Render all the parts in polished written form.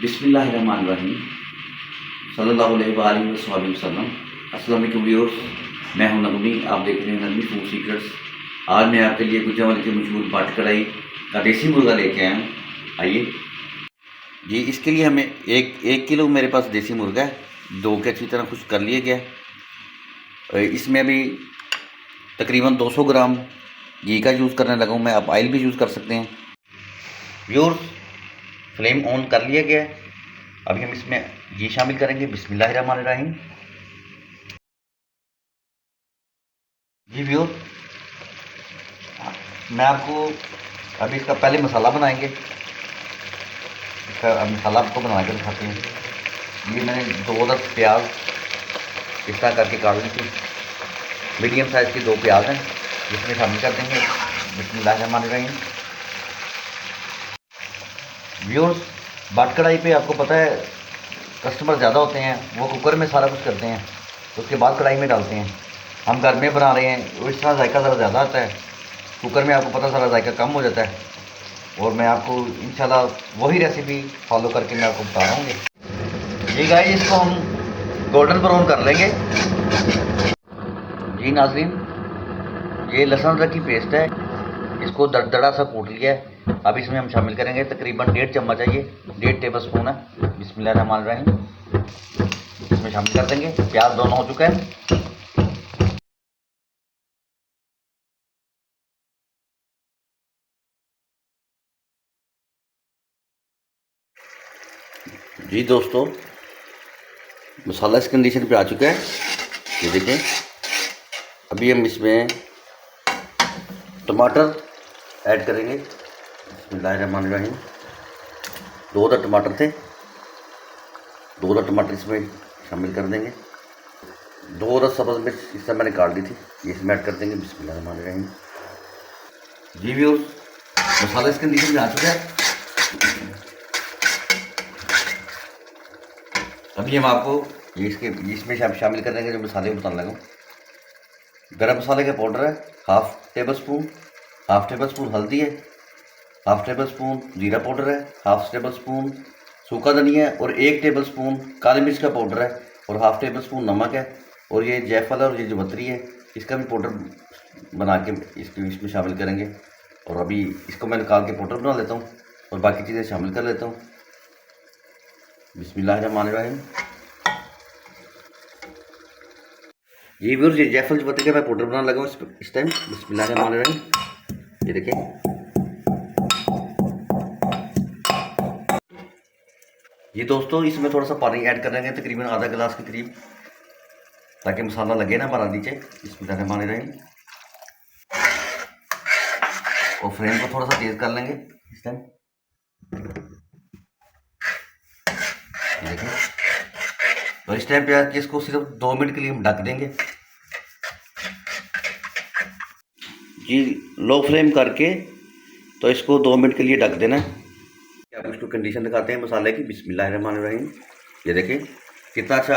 बिस्मिल्लाहिर्रहमानिर्रहीम सल्लल्लाहु अलैहि वसल्लम। अस्सलाम वालेकुम व्यूअर्स, मैं हूं नगमी, आप देख रहे हैं नगमी फूड सीक्रेट्स। आज मैं आपके लिए गुजरांवाला की मशहूर बाट कढ़ाई का देसी मुर्गा लेके आया हूँ। आइए जी, इसके लिए हमें एक किलो मेरे पास देसी मुर्गा है, दो के अच्छी तरह खुश कर लिया गया है। इसमें अभी तकरीबन 200 ग्राम घी का यूज़ करने लगा हूँ मैं। आप ऑयल भी यूज़ कर सकते हैं। व्यूअर्स, फ्लेम ऑन कर लिया गया है। अभी हम इसमें घी शामिल करेंगे। बिस्मिल्लाहिर्रहमानिर्रहीम। जी व्यूअर्स, मैं आपको अभी इसका पहले मसाला बनाएंगे। इसका मसाला आपको बना के दिखाते हैं। ये मैंने 2-10 प्याज इस तरह करके काट ली थी। मीडियम साइज़ की 2 प्याज हैं, जिसमें शामिल कर देंगे। बिस्मिल्लाहिर्रहमानिर्रहीम। व्यूअर्स, बाट कढ़ाई पे आपको पता है कस्टमर ज़्यादा होते हैं, वो कुकर में सारा कुछ करते हैं, उसके बाद कढ़ाई में डालते हैं। हम घर में बना रहे हैं, वो इस तरह जायका ज़रा ज़्यादा आता है। कुकर में आपको पता सारा जायका कम हो जाता है। और मैं आपको इंशाल्लाह वही रेसिपी फॉलो करके मैं आपको बता रहा हूँ। जी गाइस, इसको हम गोल्डन ब्राउन कर लेंगे। जी नाज़रीन, ये लहसुन अदरक की पेस्ट है, इसको दरदरा सा कूट लिया है। अब इसमें हम शामिल करेंगे तकरीबन 1.5 चम्मच है, ये 1.5 टेबल स्पून है। बिस्मिल्लाहिर्रहमानिर्रहीम। इसमें शामिल कर देंगे। प्याज दोनों हो चुका है। जी दोस्तों, मसाला इस कंडीशन पे आ चुका है, ये देखें। अभी हम इसमें टमाटर ऐड करेंगे। बिस्मिल्लाहिर्रहमानिर्रहीम। 2 टमाटर थे, 2 टमाटर इसमें शामिल कर देंगे। 2 सब्ज़ मिर्च इस तरह मैंने काट दी थी, ये इसमें ऐड कर देंगे। बिस्मिल्लाहिर्रहमानिर्रहीम। जी व्यूअर्स, मसाला इस कंडीशन में आ चुका है। अभी हम आपको ये इसमें शामिल कर देंगे जो मसाले बताने लगा। गरम मसाले का पाउडर है हाफ टेबल स्पून हल्दी है, हाफ टेबल स्पून जीरा पाउडर है, हाफ टेबल स्पून सूखा धनिया है, और 1 टेबल स्पून काली मिर्च का पाउडर है, और हाफ टेबल स्पून नमक है। और ये जायफल और ये जवत्री है, इसका भी पाउडर बना के इसमें शामिल करेंगे। और अभी इसको मैं निकाल के पाउडर बना लेता हूँ और बाकी चीज़ें शामिल कर लेता हूँ। बिस्मिल्लाहिर्रहमानिर्रहीम। ये व्यूअर्स, ये जायफल जवत्री का मैं पाउडर बनाने लगा हूँ इस टाइम। बिस्मिल्लाहिर्रहमानिर्रहीम। ये देखिए, ये दोस्तों इसमें थोड़ा सा पानी ऐड कर देंगे, तकरीबन आधा गिलास के करीब, ताकि मसाला लगे ना हमारा नीचे। बिस्मिल्लाहिर्रहमानिर्रहीम। और फ्लेम को थोड़ा सा तेज कर लेंगे इस टाइम। देखिए, तो इस टाइम पे आके इसको सिर्फ 2 मिनट के लिए हम ढक देंगे। जी, लो फ्लेम करके तो इसको 2 मिनट के लिए ढक देना है। आप इसको कंडीशन दिखाते हैं मसाले की। बिस्मिल्लाहिर्रहमानिर्रहीम। ये देखिए कितना अच्छा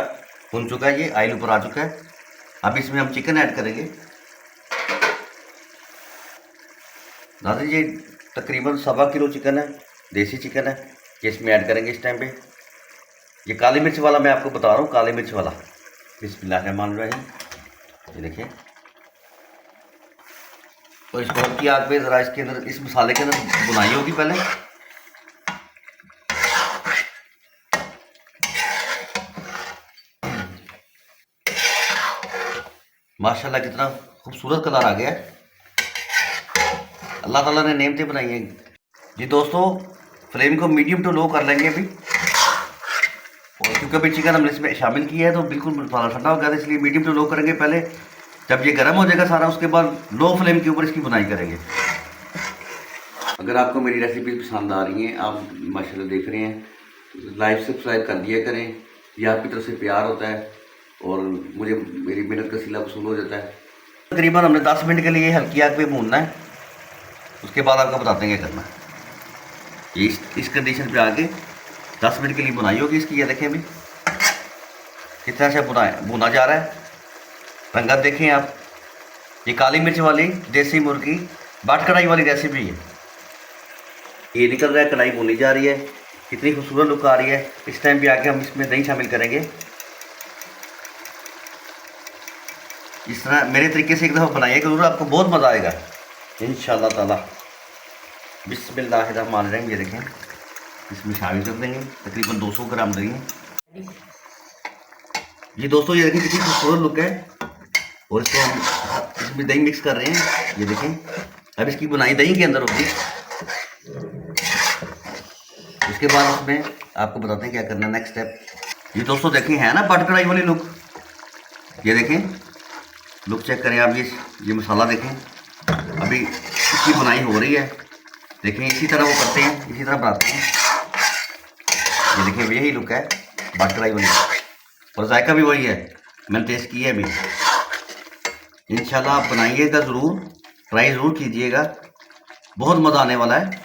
भुन चुका है, ये ऑयल ऊपर आ चुका है। अब इसमें हम चिकन ऐड करेंगे। दादा जी, तकरीबन 1.25 किलो चिकन है, देसी चिकन है, ये इसमें ऐड करेंगे इस टाइम पे। ये काली मिर्च वाला मैं आपको बता रहा हूँ, काली मिर्च वाला। बिस्मिल्लाहिर्रहमानिर्रहीम। ये देखिए, तो इसको हल्की आग पे ज़रा इसके अंदर, इस मसाले के अंदर भुनाई होगी पहले। माशाल्लाह कितना खूबसूरत कलर आ गया है। अल्लाह ताला ने नेमतें बनाई हैं। जी दोस्तों, फ्लेम को मीडियम टू लो कर लेंगे अभी। और क्योंकि अभी चिकन हमने इसमें शामिल किया है तो बिल्कुल मसाला ठंडा हो गया था, इसलिए मीडियम टू लो करेंगे पहले। जब ये गर्म हो जाएगा सारा, उसके बाद लो फ्लेम के ऊपर इसकी बुनाई करेंगे। अगर आपको मेरी रेसिपी पसंद आ रही है, आप माशाल्लाह देख रहे हैं, लाइक सब्सक्राइब कर दिया करें। ये आपकी तरफ से प्यार होता है और मुझे मेरी मेहनत का सिला वसूल हो जाता है। तकरीबन हमने 10 मिनट के लिए हल्की आग पे भूनना है, उसके बाद आपको बताते हैं क्या करना है। ये इस कंडीशन पे आके 10 मिनट के लिए बुनाई होगी इसकी। ये देखें अभी कितना अच्छा भुना जा रहा है। रंगत देखें आप। ये काली मिर्च वाली देसी मुर्गी बाट कढ़ाई वाली रेसिपी है। ये निकल रहा है, कढ़ाई भुनी जा रही है। कितनी खूबसूरत लुक आ रही है। इस टाइम पे आके हम इसमें दही शामिल करेंगे। इस तरह मेरे तरीके से एक दफ़ा बनाइए जरूर, आपको बहुत मज़ा आएगा इंशाल्लाह ताला। बिस्मिल्लाहिर्रहमानिर्रहीम। ये देखें, इसमें शामिल कर देंगे तकरीबन 200 ग्राम दही। जी दोस्तों, ये देखें कितनी खूबसूरत लुक है। और इसको हम इसमें दही मिक्स कर रहे हैं। ये देखें, अब इसकी बुनाई दही के अंदर होगी। इसके बाद उसमें आपको बताते हैं क्या करना है नेक्स्ट स्टेप। ये दोस्तों देखें, है ना बट कढ़ाई वाली लुक। ये देखें, लुक चेक करें आप। ये मसाला देखें, अभी इसकी बुनाई हो रही है। देखें, इसी तरह वो करते हैं, इसी तरह बनाते हैं। ये देखें, यही लुक है बट कढ़ाई वाली, और जायका भी वही है। मैंने टेस्ट किया है अभी। इंशाल्लाह आप बनाइएगा ज़रूर, ट्राई ज़रूर कीजिएगा, बहुत मज़ा आने वाला है।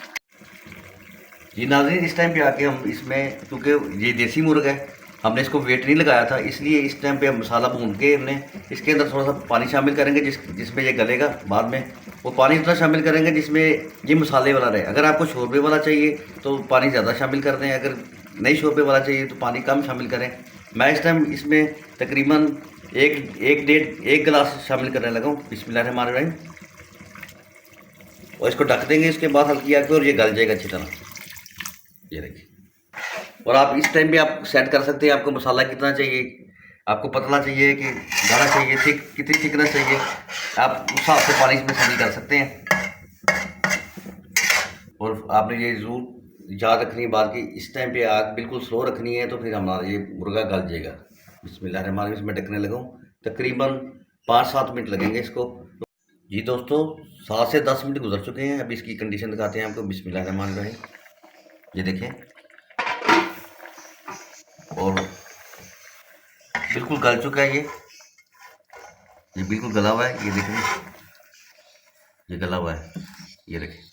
जी नाज़रीन, इस टाइम पे आके हम इसमें, क्योंकि ये देसी मुर्ग है, हमने इसको वेट नहीं लगाया था, इसलिए इस टाइम पे हम मसाला भून के हमने इसके अंदर थोड़ा सा पानी शामिल करेंगे जिसमें ये गलेगा बाद में। वो पानी इतना शामिल करेंगे जिसमें ये मसाले वाला रहे। अगर आपको शोरबे वाला चाहिए तो पानी ज़्यादा शामिल कर दें, अगर नहीं शोरबे वाला चाहिए तो पानी कम शामिल करें। मैं इस टाइम इसमें तकरीबन एक गिलास शामिल करने लगा हूँ। बिस्मिल्लाहिर्रहमानिर्रहीम। और इसको ढक देंगे इसके बाद हल्की आग पे, और ये गल जाएगा अच्छी तरह। ये देखिए, और आप इस टाइम पे आप सेट कर सकते हैं आपको मसाला कितना चाहिए, आपको पतला चाहिए कि गाढ़ा चाहिए, थिक कितनी थिकनेस चाहिए, आप उस हिसाब से पानी इसमें शामिल कर सकते हैं। और आपने ये ज़रूर याद रखनी है बात कि इस टाइम पे आग बिल्कुल स्लो रखनी है, तो फिर हमारा ये मुर्गा गल जाएगा। बिस्मिल्लाहिर्रहमानिर्रहीम। इसमें ढकने लगा हूँ, तकरीबन 5-7 मिनट लगेंगे इसको। जी दोस्तों, 7 से 10 मिनट गुजर चुके हैं। अभी इसकी कंडीशन दिखाते हैं आपको। बिस्मिल्लाहिर्रहमानिर्रहीम। ये देखें, और बिल्कुल गल चुका है ये बिल्कुल गला हुआ है। ये देखें, ये गला हुआ है। ये देखें,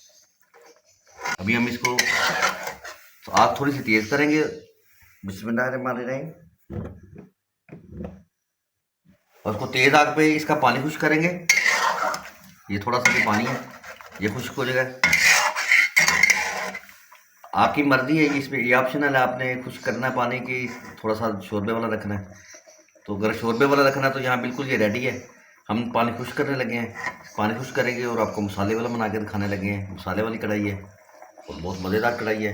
अभी हम इसको तो आग थोड़ी सी तेज करेंगे। बिस्मिल्लाहिर्रहमानिर्रहीम। और उसको तेज आग पे इसका पानी खुश्क करेंगे। ये थोड़ा सा जो पानी है ये खुश्क हो जाएगा। आपकी मर्जी है, इसमें ये ऑप्शनल है, आपने खुश्क करना है पानी की थोड़ा सा शोरबे वाला रखना है। तो अगर शोरबे वाला रखना है तो यहाँ बिल्कुल ये रेडी है। हम पानी खुश्क करने लगे हैं, पानी खुश्क करेंगे और आपको मसाले वाला बना के दिखाने लगे हैं। मसाले वाली कढ़ाई है और बहुत मज़ेदार कढ़ाई है।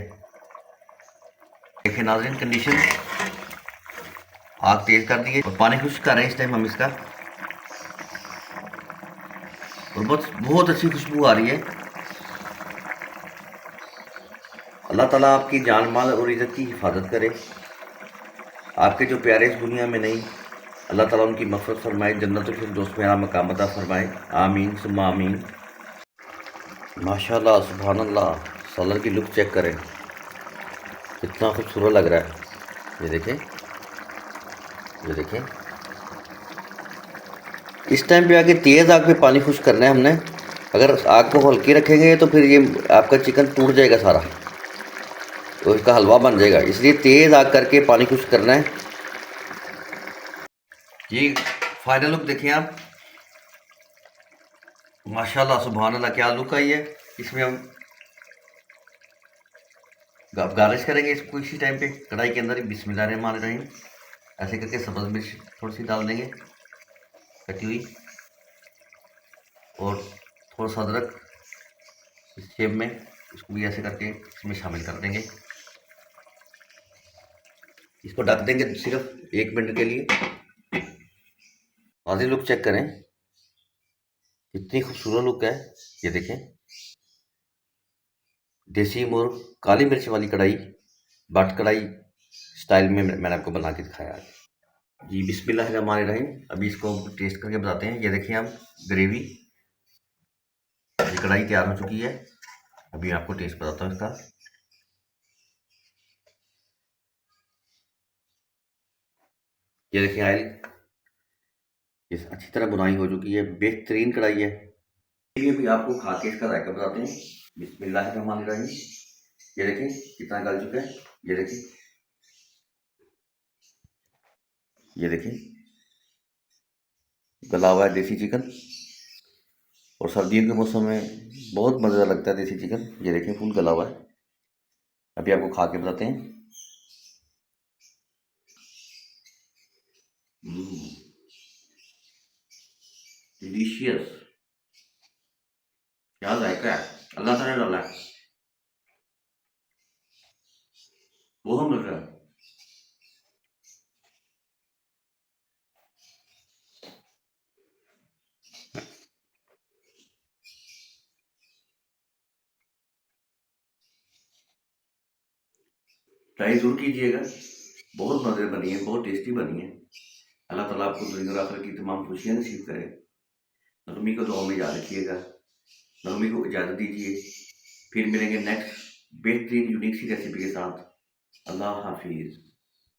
देखिए नाज़रीन, कंडीशन आग तेज़ कर दी है और पानी खुश्क कर रहे हैं इस टाइम हम इसका, और बहुत अच्छी खुशबू आ रही है। अल्लाह ताला आपकी जान माल और इज़्ज़त की हिफाजत करे। आपके जो प्यारे इस दुनिया में नहीं, अल्लाह ताला उनकी मग़फ़िरत फरमाए, जन्नतुल फिरदौस में मकाम अता फरमाए। आमीन सुम्मा आमीन। माशाल्लाह, सुभान अल्लाह। सलाद की लुक चेक करें, कितना खूबसूरत लग रहा है। ये देखें, ये देखें। इस टाइम पे आके तेज़ आग पे पानी खुश्क करना है हमने। अगर आग को हल्की रखेंगे तो फिर ये आपका चिकन टूट जाएगा सारा, तो इसका हलवा बन जाएगा। इसलिए तेज़ आग करके पानी खुश्क करना है। ये फाइनल लुक देखें आप। माशाल्लाह, सुभान अल्लाह, क्या लुक आई है। इसमें हम गार्निश करेंगे इसको इसी टाइम पे कढ़ाई के अंदर ही। बिस्मिल्लाहिर्रहमानिर्रहीम। ऐसे करके सब्ज़ मिर्च थोड़ी सी डाल देंगे कटी हुई, और थोड़ा सा अदरक इस शेप में, इसको भी ऐसे करके इसमें शामिल कर देंगे। इसको ढक देंगे सिर्फ 1 मिनट के लिए। आधी लुक चेक करें, कितनी खूबसूरत लुक है। ये देखें, देसी मुर्ग काली मिर्च वाली कढ़ाई, बट कढ़ाई स्टाइल में मैंने आपको बना के दिखाया है। जी बिस्मिल्लाहिर्रहमानिर्रहीम। अभी इसको टेस्ट करके बताते हैं। ये देखिए हम ग्रेवी, ये कढ़ाई तैयार हो चुकी है। अभी आपको टेस्ट बताता हूँ इसका। ये देखिए ऑयल, ये अच्छी तरह बुनाई हो चुकी है, बेहतरीन कढ़ाई है। चलिए अभी आपको खा के इसका जायका बताते हैं। बिस्मिल्लाहिर्रहमानिर्रहीम। ये देखिए कितना गल चुका है। ये देखिए, ये देखिए गला हुआ है देसी चिकन, और सर्दियों के मौसम में बहुत मज़ेदार लगता है देसी चिकन। ये देखिए फुल गला हुआ है। अभी आपको खा के बताते हैं। डिलीशियस, क्या जायका है, अल्लाह ताला ने डाला है, वो हम मिल रहा है। ट्राई जरूर कीजिएगा, बहुत मज़े बनी है, बहुत टेस्टी बनी है। अल्लाह ताला आपको दुनिया और आखिरत की तमाम खुशियाँ नसीब करे। नगमी को दुआ में याद रखिएगा। नगमी को इजाज़त दीजिए, फिर मिलेंगे नेक्स्ट बेहतरीन यूनिक सी रेसिपी के साथ। अल्लाह हाफिज़।